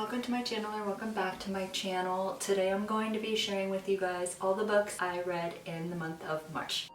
welcome to my channel, or welcome back to my channel. Today I'm going to be sharing with you guys all the books I read in the month of March.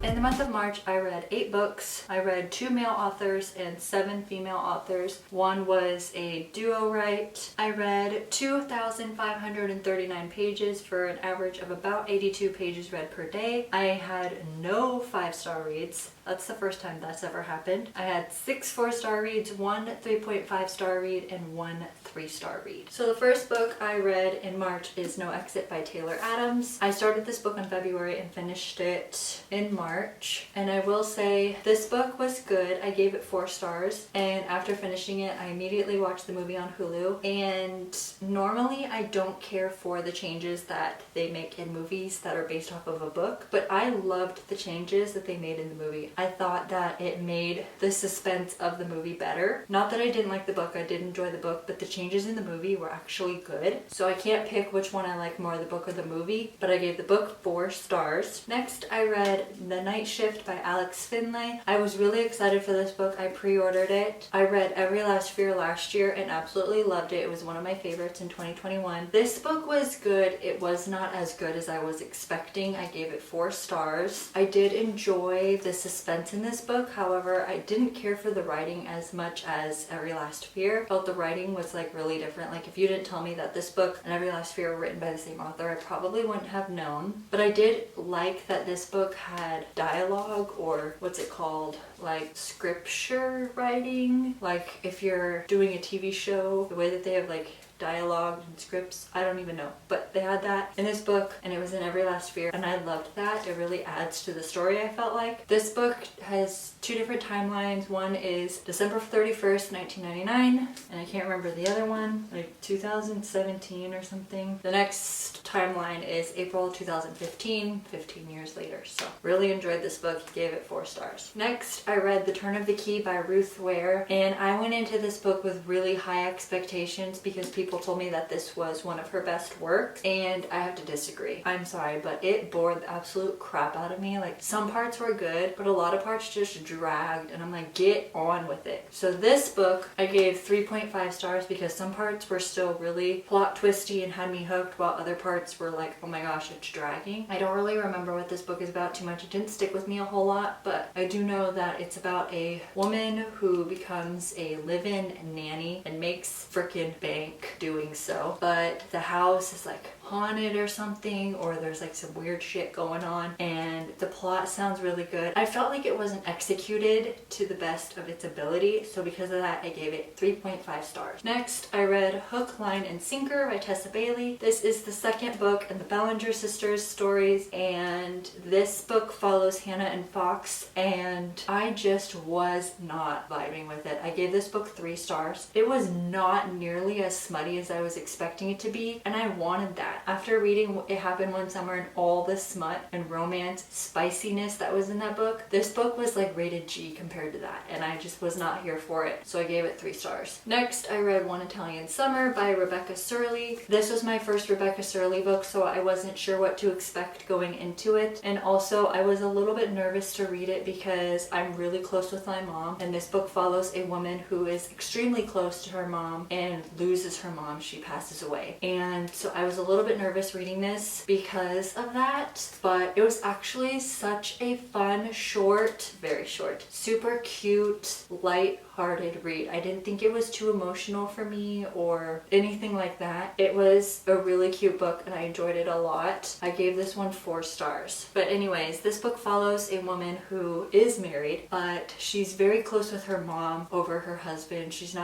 In the month of March, I read 8 books. I read 2 male authors and 7 female authors. One was a duo write. I read 2,539 pages for an average of about 82 pages read per day. I had no 5-star reads. That's the first time that's ever happened. I had 6 4-star reads, 1 3.5-star read, and 1 3-star read. So the first book I read in March is No Exit by Taylor Adams. I started this book in February and finished it in March. And I will say this book was good. I gave it 4 stars. And after finishing it, I immediately watched the movie on Hulu. And normally I don't care for the changes that they make in movies that are based off of a book. But I loved the changes that they made in the movie. I thought that it made the suspense of the movie better. Not that I didn't like the book, I did enjoy the book, but the changes in the movie were actually good. So I can't pick which one I like more, the book or the movie, but I gave the book 4 stars. Next, I read The Night Shift by Alex Finlay. I was really excited for this book. I pre-ordered it. I read Every Last Fear last year and absolutely loved it. It was one of my favorites in 2021. This book was good. It was not as good as I was expecting. I gave it 4 stars. I did enjoy the suspense in this book. However, I didn't care for the writing as much as Every Last Fear. I felt the writing was like really different. Like if you didn't tell me that this book and Every Last Fear were written by the same author, I probably wouldn't have known. But I did like that this book had dialogue, or what's it called? Like scripture writing. Like if you're doing a TV show, the way that they have like dialogue and scripts, I don't even know, but they had that in this book, and it was in Every Last Fear, and I loved that. It really adds to the story, I felt like. This book has 2 different timelines. One is December 31st, 1999, and I can't remember the other one, like 2017 or something. The next timeline is April 2015, 15 years later. So really enjoyed this book, gave it 4 stars. Next, I read The Turn of the Key by Ruth Ware, and I went into this book with really high expectations because people told me that this was one of her best works, and I have to disagree. I'm sorry, but it bored the absolute crap out of me. Like some parts were good, but a lot of parts just dragged, and I'm like, get on with it. So this book I gave 3.5 stars because some parts were still really plot twisty and had me hooked, while other parts were like, oh my gosh, it's dragging. I don't really remember what this book is about too much. It didn't stick with me a whole lot, but I do know that it's about a woman who becomes a live-in nanny and makes frickin' bank doing so, but the house is like haunted or something, or there's like some weird shit going on, and the plot sounds really good. I felt like it wasn't executed to the best of its ability, so because of that I gave it 3.5 stars. Next, I read Hook, Line, and Sinker by Tessa Bailey. This is the second book in the Ballinger sisters stories, and this book follows Hannah and Fox, and I just was not vibing with it. I gave this book 3 stars. It was not nearly as smutty as I was expecting it to be, and I wanted that. After reading It Happened One Summer and all the smut and romance spiciness that was in that book, this book was like rated G compared to that, and I just was not here for it, so I gave it 3 stars. Next, I read One Italian Summer by Rebecca Surley. This was my first Rebecca Surley book, so I wasn't sure what to expect going into it, and also I was a little bit nervous to read it because I'm really close with my mom, and this book follows a woman who is extremely close to her mom and loses her mom. She passes away, and so I was a little bit nervous reading this because of that, but it was actually such a fun, short, very short, super cute, light-hearted read. I didn't think it was too emotional for me or anything like that. It was a really cute book and I enjoyed it a lot. I gave this one 4 stars. But anyways, this book follows a woman who is married, but she's very close with her mom over her husband. She's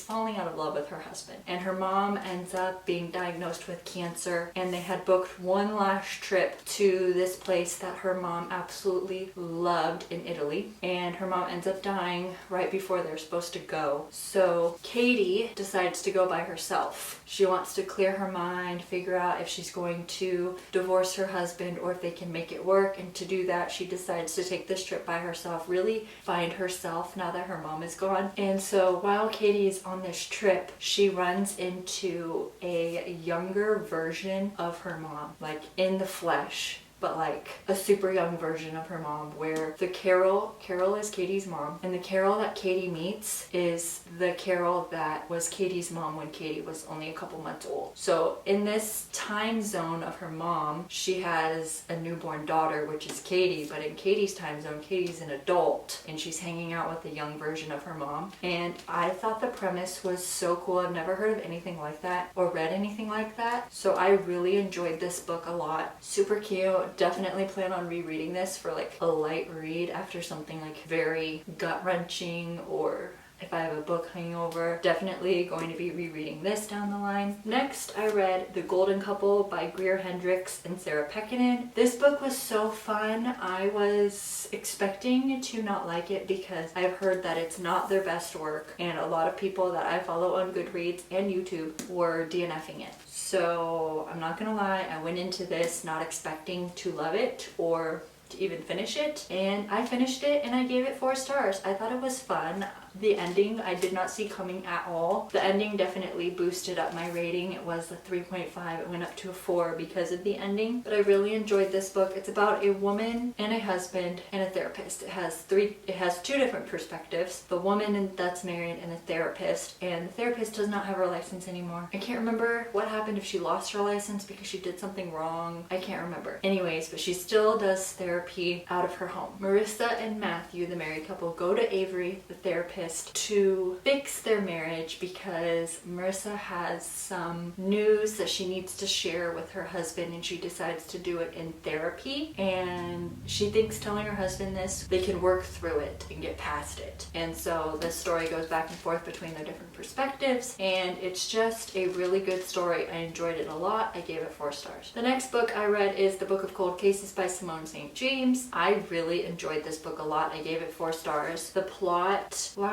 falling out of love with her husband, and her mom ends up being diagnosed with cancer, and they had booked one last trip to this place that her mom absolutely loved in Italy, and her mom ends up dying right before they're supposed to go. So Katie decides to go by herself. She wants to clear her mind, figure out if she's going to divorce her husband or if they can make it work, and to do that she decides to take this trip by herself, really find herself now that her mom is gone. And so while Katie is on this trip, she runs into a younger version of her mom, like in the flesh. but like a super young version of her mom, where the Carol is Katie's mom, and the Carol that Katie meets is the Carol that was Katie's mom when Katie was only a couple months old. So in this time zone of her mom, she has a newborn daughter, which is Katie, but in Katie's time zone, Katie's an adult and she's hanging out with the young version of her mom. And I thought the premise was so cool. I've never heard of anything like that or read anything like that. So I really enjoyed this book a lot. Super cute. Definitely plan on rereading this for like a light read after something like very gut-wrenching, or if I have a book hangover. Definitely going to be rereading this down the line. Next, I read The Golden Couple by Greer Hendricks and Sarah Pekkanen. This book was so fun. I was expecting to not like it because I've heard that it's not their best work, and a lot of people that I follow on Goodreads and YouTube were DNFing it. So I'm not gonna lie, I went into this not expecting to love it or to even finish it, and I finished it and I gave it 4 stars. I thought it was fun. The ending I did not see coming at all. The ending definitely boosted up my rating. It was a 3.5. It went up to a 4 because of the ending. But I really enjoyed this book. It's about a woman and a husband and a therapist. It has 2 different perspectives. The woman that's married and the therapist. And the therapist does not have her license anymore. I can't remember what happened, if she lost her license because she did something wrong. I can't remember. Anyways, but she still does therapy out of her home. Marissa and Matthew, the married couple, go to Avery, the therapist, to fix their marriage because Marissa has some news that she needs to share with her husband, and she decides to do it in therapy. And she thinks telling her husband this, they can work through it and get past it. And so the story goes back and forth between their different perspectives, and it's just a really good story. I enjoyed it a lot. I gave it 4 stars. The next book I read is The Book of Cold Cases by Simone St. James. I really enjoyed this book a lot. I gave it 4 stars. The plot line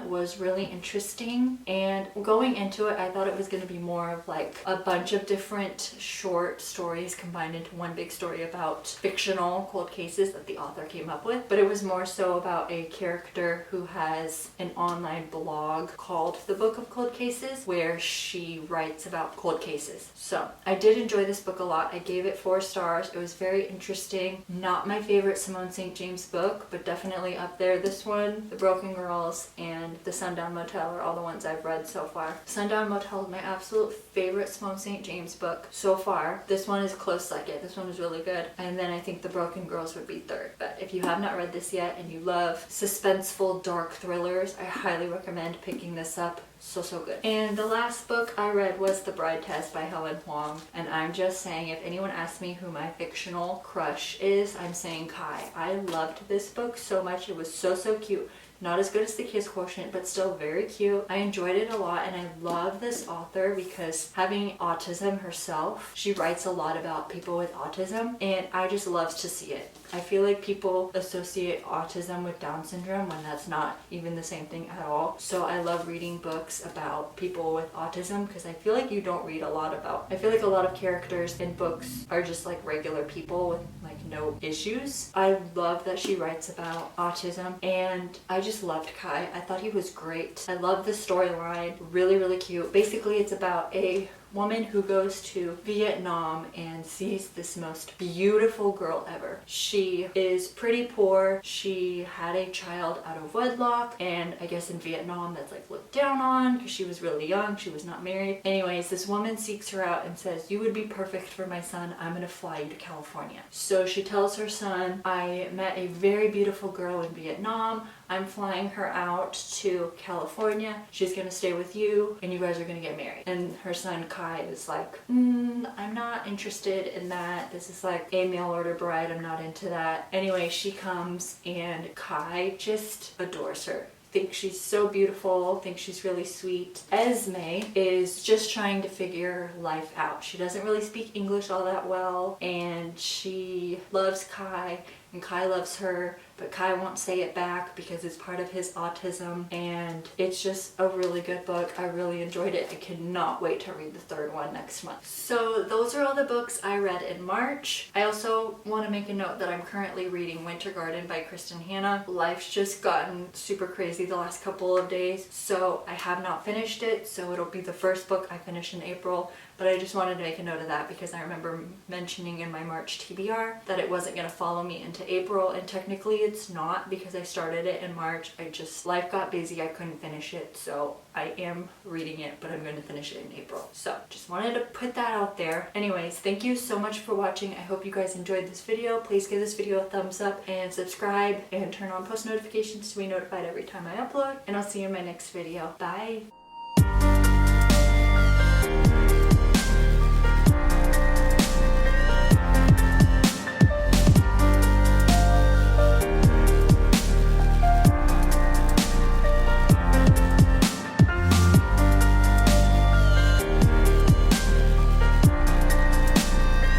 was really interesting, and going into it I thought it was going to be more of like a bunch of different short stories combined into one big story about fictional cold cases that the author came up with, but it was more so about a character who has an online blog called The Book of Cold Cases where she writes about cold cases. So I did enjoy this book a lot. I gave it 4 stars. It was very interesting. Not my favorite Simone St. James book, but definitely up there. This one, The Broken Girls, and The Sundown Motel are all the ones I've read so far. Sundown Motel is my absolute favorite Simone St. James book so far. This one is close second. This one was really good. And then I think The Broken Girls would be third. But if you have not read this yet and you love suspenseful dark thrillers, I highly recommend picking this up. So good. And the last book I read was The Bride Test by Helen Huang. And I'm just saying, if anyone asks me who my fictional crush is, I'm saying Kai. I loved this book so much. It was so cute. Not as good as The Kiss Quotient, but still very cute. I enjoyed it a lot, and I love this author because having autism herself, she writes a lot about people with autism, and I just love to see it. I feel like people associate autism with Down syndrome when that's not even the same thing at all. So I love reading books about people with autism because I feel like you don't read a lot about. I feel like a lot of characters in books are just like regular people with like no issues. I love that she writes about autism, and I just loved Kai. I thought he was great. I love the storyline. Really cute. Basically, it's about a woman who goes to Vietnam and sees this most beautiful girl ever. She is pretty poor. She had a child out of wedlock, and I guess in Vietnam that's like looked down on because she was really young. She was not married. Anyways, this woman seeks her out and says, "You would be perfect for my son. I'm gonna fly you to California." So she tells her son, "I met a very beautiful girl in Vietnam. I'm flying her out to California. She's gonna stay with you and you guys are gonna get married." And her son Kai is like, I'm not interested in that. This is like a mail order bride. I'm not into that. Anyway, she comes and Kai just adores her. Thinks she's so beautiful, thinks she's really sweet. Esme is just trying to figure life out. She doesn't really speak English all that well, and she loves Kai, and Kai loves her, but Kai won't say it back because it's part of his autism, and it's just a really good book. I really enjoyed it. I cannot wait to read the third one next month. So those are all the books I read in March. I also want to make a note that I'm currently reading Winter Garden by Kristen Hanna. Life's just gotten super crazy the last couple of days, so I have not finished it, so it'll be the first book I finish in April. But I just wanted to make a note of that because I remember mentioning in my March TBR that it wasn't going to follow me into April, and technically it's not because I started it in March. Life got busy, I couldn't finish it, so I am reading it, but I'm going to finish it in April. So just wanted to put that out there. Anyways, thank you so much for watching. I hope you guys enjoyed this video. Please give this video a thumbs up and subscribe and turn on post notifications to be notified every time I upload, and I'll see you in my next video. Bye!